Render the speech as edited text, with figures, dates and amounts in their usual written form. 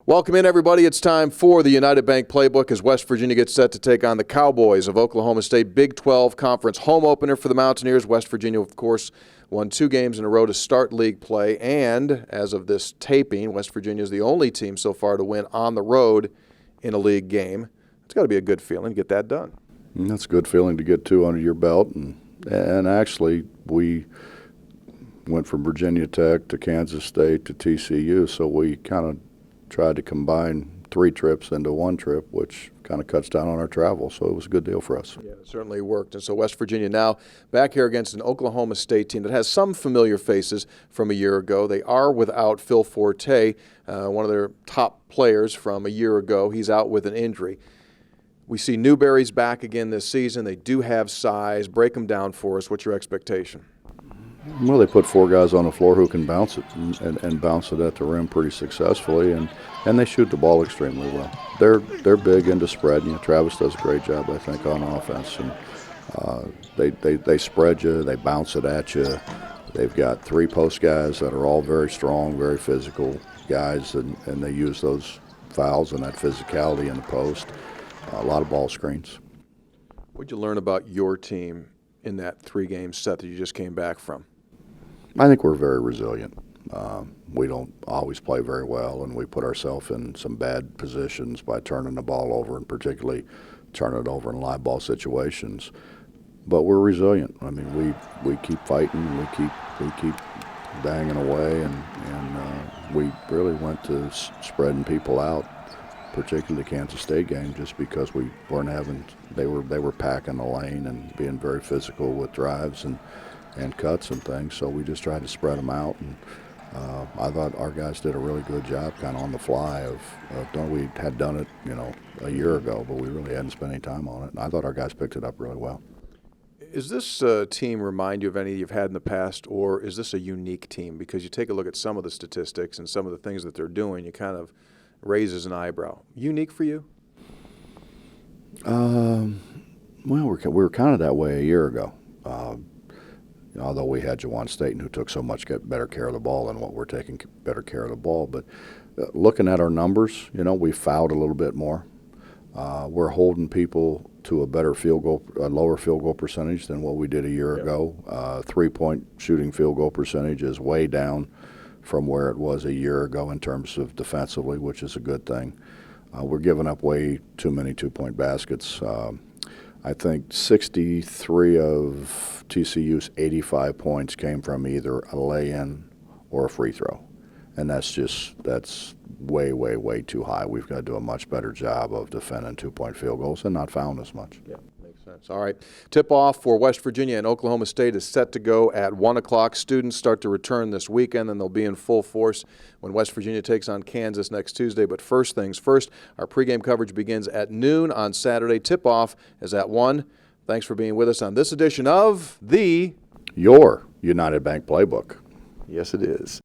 Welcome in, everybody. It's time for the United Bank Playbook as West Virginia gets set to take on the Cowboys of Oklahoma State. Big 12 Conference home opener for the Mountaineers. West Virginia, of course, won 2 games in a row to start league play. And as of this taping, West Virginia is the only team so far to win on the road in a league game. It's got to be a good feeling to get that done. That's a good feeling to get 2 under your belt. And actually, we went from Virginia Tech to Kansas State to TCU, so we kind of tried to combine 3 trips into 1 trip, which kind of cuts down on our travel. So it was a good deal for us. Yeah, it certainly worked. And so West Virginia now back here against an Oklahoma State team that has some familiar faces from a year ago. They are without Phil Forte, one of their top players from a year ago. He's out with an injury. We see Newberry's back again this season. They do have size. Break them down for us. What's your expectation? Well, they put 4 guys on the floor who can bounce it and bounce it at the rim pretty successfully, and they shoot the ball extremely well. They're big into spread. Travis does a great job, I think, on offense. And they spread you, they bounce it at you. They've got 3 post guys that are all very strong, very physical guys, and they use those fouls and that physicality in the post. A lot of ball screens. What did you learn about your team in that 3-game set that you just came back from? I think we're very resilient. We don't always play very well, and we put ourselves in some bad positions by turning the ball over, and particularly turning it over in live ball situations. But we're resilient. I mean, we keep fighting, we keep banging away, and we really went to spreading people out, particularly the Kansas State game, just because we weren't having. They were packing the lane and being very physical with drives and cuts and things, so we just tried to spread them out, and I thought our guys did a really good job kind of on the fly we had done it, a year ago, but we really hadn't spent any time on it, and I thought our guys picked it up really well. Is this team remind you of any you've had in the past, or is this a unique team? Because you take a look at some of the statistics and some of the things that they're doing, you kind of raises an eyebrow. Unique for you? Well, we were kind of that way a year ago. Although we had Jawan Staten, who took so much better care of the ball than what we're taking better care of the ball. But looking at our numbers, we fouled a little bit more. We're holding people to a lower field goal percentage than what we did a year ago. 3-point shooting field goal percentage is way down from where it was a year ago in terms of defensively, which is a good thing. We're giving up way too many 2-point baskets. I think 63 of TCU's 85 points came from either a lay-in or a free throw. And that's way, way, way too high. We've got to do a much better job of defending 2-point field goals and not fouling as much. Yeah, makes sense. All right. Tip-off for West Virginia and Oklahoma State is set to go at 1 o'clock. Students start to return this weekend, and they'll be in full force when West Virginia takes on Kansas next Tuesday. But first things first, our pregame coverage begins at noon on Saturday. Tip-off is at 1. Thanks for being with us on this edition of Your United Bank Playbook. Yes, it is.